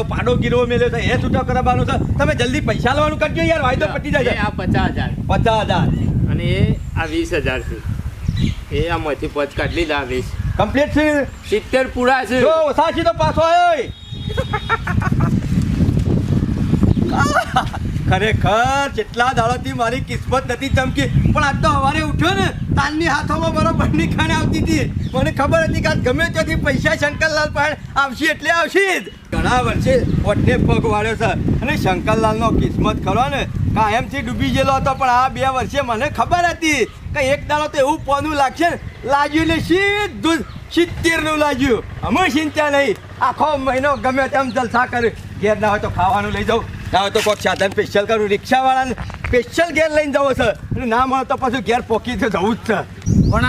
મારો પાડો ગીરવો મેલ્યો છે એ છૂટો કરવાનો છે તમે જલ્દી પૈસા લેવાનું કરજો યાર વાયદો પટી જાય આ 50,000 50,000 અને એ આ 20,000 છે એ આમાંથી 5 કાઢ લીધા 20 કમ્પ્લીટ છે 70 પૂરા છે જો સાચી તો પાછો આવ્યો ખરેખર જેટલા દાડોથી મારી કિસ્મત નથી ચમકી પણ આજ તો સવારે ઉઠ્યો ને તાલની હાથોમાં બરોબરની ખાણે આવતી હતી મને ખબર હતી કે આજ ગમે ત્યાંથી પૈસા શંકરલાલ પાસે આવશે એટલે આવશે જ ઘણા વર્ષે વટને પગ વાળ્યો છે અને શંકરલાલનો કિસ્મત ખરો ને કાયમથી ડૂબી ગયેલો હતો પણ આ 2 વર્ષે મને ખબર હતી કે એક દાડો તો એવું પોનું લાગશે ને લાગ્યું ને સીધું 70નું લાગ્યું અમે ચિંતા નહીં આખો મહિનો ગમે તેમ જલસા કરે ઘેર ના હોય તો ખાવાનું લઈ જાઉં ના હોય તો કોઈક સાધન સ્પેશિયલ કરું રિક્ષાવાળાને સ્પેશિયલ ઘેર લઈને જવો છે અને ના મળે તો પછી ઘેર પોકી તો જવું જ છે પણ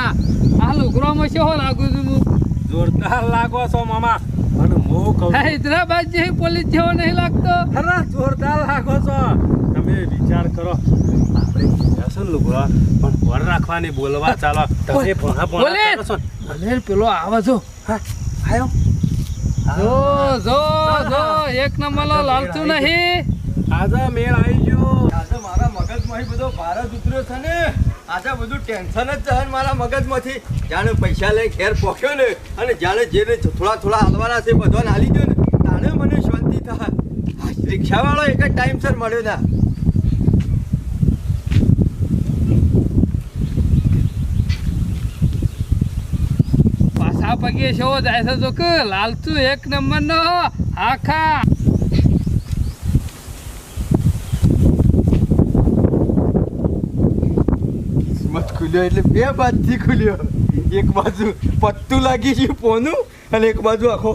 આ લુગરોમાં શું લાગુ છું હું જોરદાર લાગો છો મામા અને હું કહું હૈદરાબાદ જેવી પોલીસ જેવો નહીં લાગતો અરે જોરદાર લાગો છો તમે વિચાર કરો આપણે જશું લુગડા પણ વર રાખવાની બોલવા ચાલો તમે ભણા ભણા કરો છો અલે પેલો આવે છો હા આયો જો એક નંબરનો લાલતું નહીં આજે મેળ આવી ગયો આજે મારા મગજમાંથી બધો ભારત ઉતર્યો છે ને આજે બધું ટેન્શન જ છે મારા મગજમાંથી જાણે પૈસા લઈ ઘેર પહોંચ્યો ને અને જાણે જે થોડા હાલવાના છે બધાને હાલી ગયો ને તાણે મને શાંતિ થાય રિક્ષાવાળો એક જ ટાઈમસર મળ્યો ના પાછા પગે શો જાય છે જો કે લાલતું એક નંબરનો આખા કિસ્મત ખુલ્યો એટલે 2 બાજુથી ખુલ્યો એક બાજુ પત્તું લાગી ગયું પોનું અને એક બાજુ આખો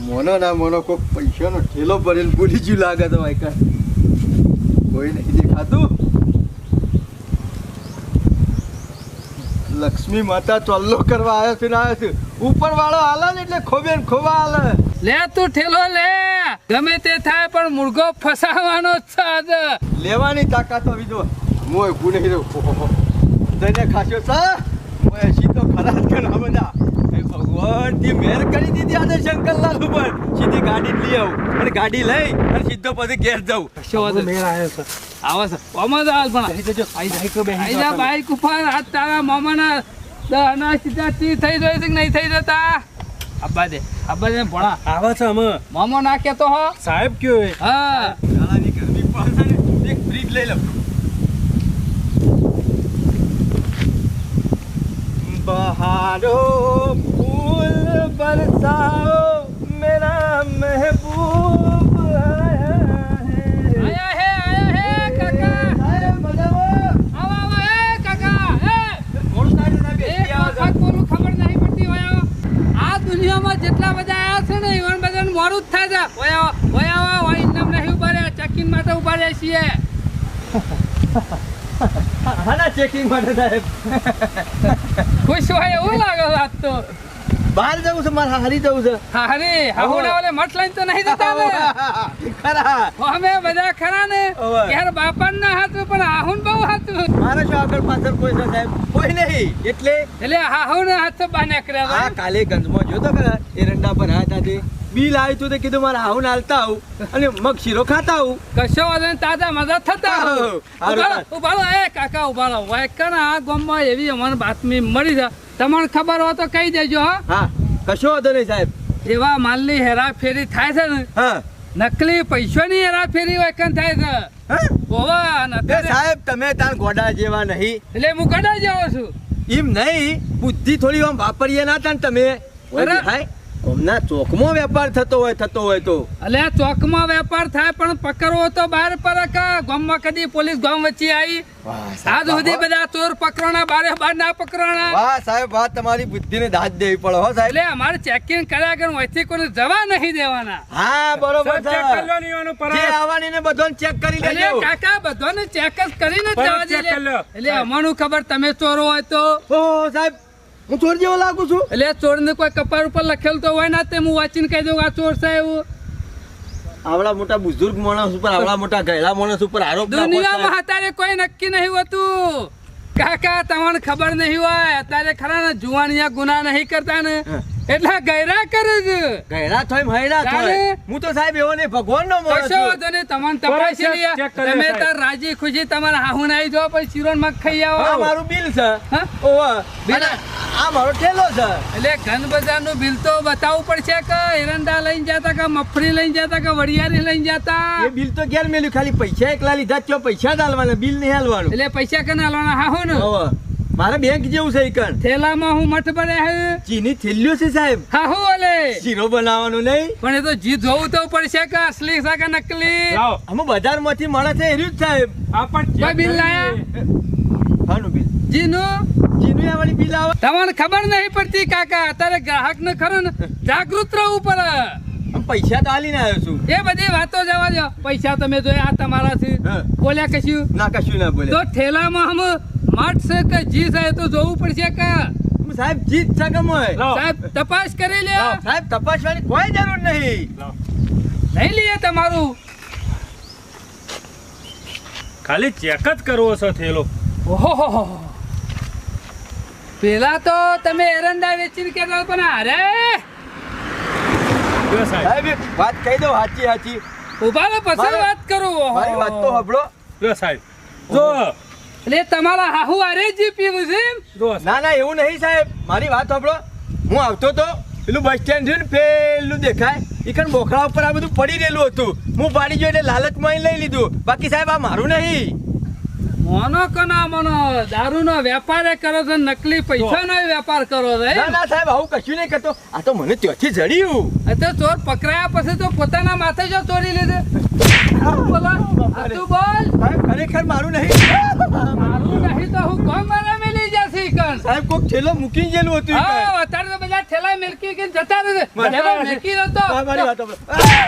મોનો ના મોનો કોઈ પૈસાનો ઠેલો ભરેલ ભૂલી ગયું લાગે તો વાયકા કોઈ નહીં દેખાતું લક્ષ્મી માતા ચોલ્લો કરવા આવ્યો છે ને આવ્યો છે ઉપર વાળો હાલે ને એટલે ખોબે ને ખોબા હાલે લે તું ઠેલો લે ગમે તે થાય પણ મુર્ગો ફસાવાનો જ છે આજે લેવાની તાકાત આવી જો મોય ગુને રહ્યો દઈને ખાસ્યો છે મોય સીધો ખરા જ કરવા બધા ભગવાન થી મેર કરી દીધી આજે શંકરલાલ ઉપર સીધી ગાડી લઈ આવું અને ગાડી લઈ અને સીધો પછી ઘેર જાઉં શો વાંધો મેળ આવ્યો છે આવે છે ઓમાં જ હાલ પણ બેહી જજો આઈ જાય કે બેહી આઈ જા બાઈક ઉપર આ તારા મામાના દહના સીધા તી થઈ જાય છે કે નહીં થઈ જતા અબ્બા દે ભણા આવે છે અમે મામો ના કેતો હો સાહેબ કયો એ હા શાળાની ગરમી પડશે ને એક ફ્રીજ લઈ લઉં બહારો ફૂલ બરસાઓ મેરા મહેબૂબ આયા હે કાકા આવા હે કાકા એ વખત બોલું ખબર નહીં પડતી હોય આ દુનિયામાં જેટલા બધા આયા છે ને ઈવન બધાને મોરું જ થાય છે હોય ઇનામ નહીં ઉભા રહ્યા ચેકિંગ માટે ઉભા રહ્યા છીએ હાના ચેકિંગ માટે સાહેબ ખુશ હોય એવું લાગે આજ તો બહાર જવું છે મારે હારી જવું છે અરે હાહુડા વાલે મઠ લઈને તો નહીં જતા ને ખરા અમે બધા ખરા ને હવે. યાર બાપા ના હાથું પણ આહુન બહુ હાથું મારે શું આગળ પાછળ કોઈ છે સાહેબ કોઈ નહીં એટલે એટલે હાહુ ના હાથ બાને કર્યા આ કાલે ગંજમાં જોતો કે એરંડા પર હતા તે બિલ આવ્યું હતું તે કીધું મારે હાઉન હાલતા આવું અને મગ શીરો ખાતા આવું કશો વાંધો નહીં, તાજા મજા થતા આહો. ઉભારો એ કાકા ઉભારો વાયકર આ ગામમાં એવી અમને બાતમી મળી છે તમને ખબર હોય તો કહી દેજો હા હા કશો વાંધો નહીં સાહેબ એવા માલની હેરાફેરી થાય છે ને હા નકલી પૈસાની હેરાફેરી વાયકન થાય છે હા ઓવા એ નથી સાહેબ તમે તાર ગોડા જેવા નહીં એટલે હું કદાચ જાઉં છું એમ નહીં બુદ્ધિ થોડી આમ વાપરીએ ના તાન તમે અરે. થાય કોમના ચોકમાં વેપાર થતો હોય તો એટલે ચોકમાં વેપાર થાય પણ પકડવો તો બહાર પર ગામમાં કદી પોલીસ ગામ વચ્ચે આવી આજ સુધી બધા ચોર પકડવાના બાર ના પકડવાના વાહ સાહેબ વાહ તમારી બુદ્ધિને દાદ દેવી પડે હો સાહેબ એટલે અમારે ચેકિંગ કર્યા વગર અહીંથી કોઈને જવા નહીં દેવાના હા બરોબર છે ચેક કરી લો નીવાનું પર જે આવવાની ને બધાને ચેક કરી એટલે લેજો કાકા બધાને ચેક જ કરીને જ પણ જવા check દે કરી લો. એટલે અમારું ખબર તમે ચોરો હોય તો ઓ સાહેબ હું ચોર જેવો લાગુ છું એટલે ચોર ને કોઈ કપાળ ઉપર લખેલું તો હોય ના તે હું વાંચીને કહી દઉં આ ચોર છે એવું આવડા મોટા બુઝુર્ગ માણસ ઉપર આવડા મોટા ગયેલા માણસ ઉપર આરોપ ના દુનિયામાં પહોંચાય. અત્યારે કોઈ નક્કી નહીં હોતું કાકા તમને ખબર નહીં હોય અત્યારે ખરા ને જુવાનિયા ગુના નહીં કરતા ને એટલે ગયરા કરે છે ગયડા થોય મહિલા થોય તારે? હું તો સાહેબ એવો નહીં ભગવાનનો માણસ કશો છું. વાંધો નહીં તમને તપાસી બરાબર, લઈએ check કરી લે, તમે સાહેબ. તાર રાજી ખુશી તમારા હાહુને આવી જાઓ પછી શીરોન મગ ખાઈ આ આવો મારું બિલ છે હા? ઓવા બિલ? અને આ મારો ઠેલો છે એટલે ઘન બજારનું બિલ તો બતાવવું પડશે કે એરંડા લઈને જતા કે મફરી લઈને જતા કે વડિયારી લઈને જતા એ બિલ તો ઘેર મેલ્યું ખાલી પૈસા એકલા લીધા તો પૈસા જ આલવાના બિલ નહીં આલવાનું એટલે પૈસા કને આલવાના હાહુ ને ઓવા મારે બેંક જેવું છે ઈકણ થેલામાં હું મઠ ભરે હે ચીની થેલીઓ છે સાહેબ હાહુ ઓલે શીરો બનાવવાનું નહીં પણ એ તો જીત જોવું તો પડશે કે અસલી છે કે નકલી લાવો અમે બજારમાંથી મળે છે એર્યું જ સાહેબ આ પણ check કોઈ બિલ કરી લાયા? લઈએ. હાનું બિલ જીનું ચીનું આ વાળી બિલ આવે તમને ખબર નહીં પડતી કાકા અત્યારે ગ્રાહક ને ખરો ને જાગૃત રહેવું પડે આમ પૈસા તો આલીને આવ્યો છું એ બધી વાતો જવા દો પૈસા તમે જોયા આ તમારા છે હા. બોલ્યા કશું ના કશું ના બોલે તો ઠેલામાં હમ મઠ છે કે જી છે એ તો જોવું પડશે કે સાહેબ જીત છે કે મોય લાવો. સાહેબ તપાસ કરી લે સાહેબ તપાસવાની કોઈ જરૂર નહીં લાવો. લઈ લઈએ તમારું ખાલી ચેક જ કરવો છે થેલો ઓહો પેલા તો તમે એરંડા વેચીને કેતા પણ અરે જો સાહેબ સાહેબ એક વાત કહી દો સાચી સાચી ઉભા રહો, પછી મારે- વાત કરું મારી વાત તો સાંભળો જો સાહેબ જો એટલે તમારા હાહુ અરે જી પીવું છે એમ? જો ના ના એવું નહીં સાહેબ મારી વાત સાંભળો હું આવતો તો પેલું બસ સ્ટેન્ડ છે ને પેલું દેખાય ઈકણ બોખડા ઉપર આ બધું પડી રહેલું હતું હું પાડી ગયો એટલે લાલચમાં ઈ લઈ લીધું બાકી સાહેબ આ મારું નહીં મોનો કના મોનો દારૂનો વેપાર એ કરો છો નકલી પૈસાનો ય વેપાર કરો છો ના એમ? ના સાહેબ આવું કશું નહીં કરતો આ તો મને ત્યાંથી જડ્યું આ તો ચોર પકડાયા પછી તો પોતાના માથે જો ચોરી લીધે બોલો આ તું બોલ સાહેબ ખરેખર મારું નહીં મારું નહીં તો હું કોમ મારા મેલી જશે કણ સાહેબ કોક થેલો મૂકી ગયેલું હતું ઈ કાંઈ. હા અત્યારે તો બધા ઠેલા મેલકી કે જતા રહે મારી- ઠેલો મેલકી નતો હા, મારી વાત સાંભળો.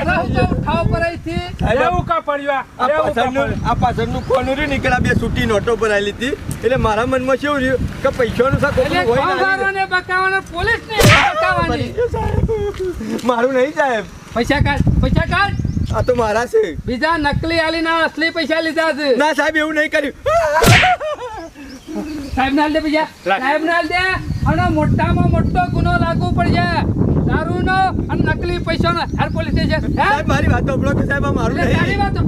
રહું તો ઉઠાવ પર અહીંથી લેવું કા પડ્યું આ પાછળનું કોનું રહ્યું નીકળ્યા બે છૂટી નોટો ભરાયેલી હતી એટલે મારા મનમાં કેવું રહ્યું કે પૈસાનું સા કોકનું એટલે હોય ના કોંભારોને બકાવવાનો પોલીસને બકાવવાની મારું નહીં સાહેબ પૈસા કાઢ આ તો મારા છે બીજા નકલી આલીના અસલી પૈસા લીધા છે ના સાહેબ એવું નહીં કર્યું સાહેબ ના દે પૈસા સાહેબ ના દે અને મોટામાં મોટો ગુનો લાગુ પડશે દારૂનો અને નકલી પૈસાનો હર પોલીસ સ્ટેશન હે સાહેબ મારી વાત સાંભળો કે સાહેબ આ મારું એટલે તારી નહીં વાતો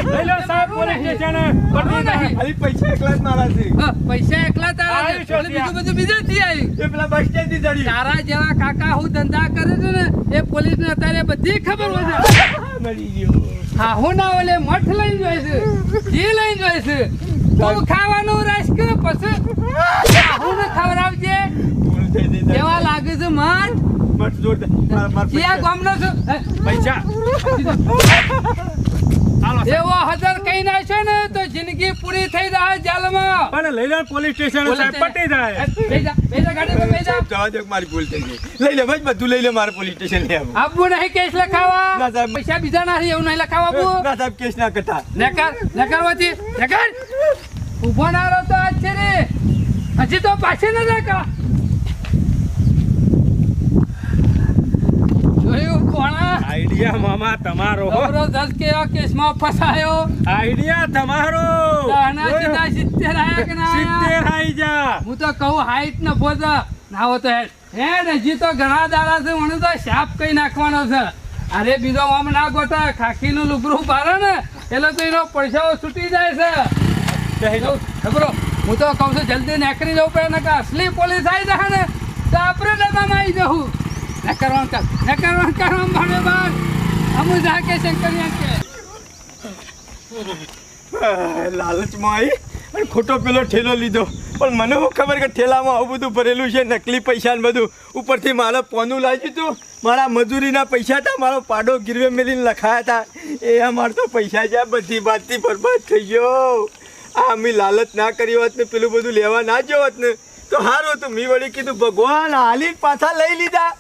લઈ લો સાહેબ પોલીસ સ્ટેશન મારું નહીં. ખાલી પૈસા એકલા જ મારા છે હા, પૈસા એકલા તારા છે. આવ્યું છે એટલે બીજું બધું બીજેથી આવ્યું એ પેલા બસ સ્ટેન્ડ થી ચડ્યું તારા જેવા કાકા હું ધંધા કરે છે ને એ પોલીસ ને અત્યારે બધી ખબર હોય છે મળી ગયો હા હું ના ઓલે મઠ લઈને જાય છે ઘી લઈને જાય છે તું ખાવાનું રાખ કે પછી હું ને ખવડાવજે ભૂલ થઈ ગઈ સાહેબ. કેવા લાગે છે મઠ મત જોરદાર. મારા ક્યાં પૈસા. ગામનો છું હે? પૈસા હાલો સાહેબ. એવો હજાર કઈ નાખ્યો ને તો જિંદગી પૂરી થઈ જાય જેલમાં પણ લઈ લો પોલીસ સ્ટેશન સાહેબ પટી જાય બેજા ગાડી પર બેજા જવા દો કે મારી ભૂલ થઈ ગઈ લઈ લે ભાઈ બધું લઈ લે મારે પોલીસ સ્ટેશન લઈ આવું આપવું નહીં કેસ લખાવા ના સાહેબ. પૈસા બીજા ના એવું નહીં લખાવા આપવું ના સાહેબ કેસ ના કરતા નકરવાથી નકર ઉભો ના રહો તો આજ છે ને હજી તો પાછી ન જા જોયું કોણા આઈડિયા મામા તમારો હો. જબરદસ્ત કેવા કેસમાં ફસાયો આઈડિયા તમારો દહના સીધા 70 આયા કે ના આયા? 70 આઈ જા હું તો કહું હાઈટ ન પોતા ના હો તો હેડ હજી તો ઘણા દાડા છે મને તો શાપ કઈ નાખવાનો છે અરે બીજો આમ ના ગોટા ખાખીનું લુગરું પારે ને એટલે તો એનો પૈસાઓ છૂટી જાય છે ખબરો હું તો કહું છું જલ્દી નીકળી જવું પડે ને કે અસલી પોલીસ આવી જાય ને તો આપણે ડબ્બામાં આવી જવું ન કરવાનું ભાડે બાર અમુ જા કે શંકરિયા કે લાલચમાં આવી અને ખોટો પેલો ઠેલો લીધો પણ મને શું ખબર કે ઠેલામાં આવું બધું ભરેલું છે નકલી પૈસા ને બધું ઉપરથી મારે પોનું લાગ્યું હતું મારા મજૂરીના પૈસા હતા મારો પાડો ગીરવે મેલીને લખાયા હતા એ અમાર તો પૈસા જ્યાં બધી બાતથી બરબાદ થઈ ગયો આ અમે લાલચ ના કરી હોત ને પેલું બધું લેવા ના જો હોત ને તો સારું હતું મેં વળી કીધું ભગવાન હાલી પાછા લઈ લીધા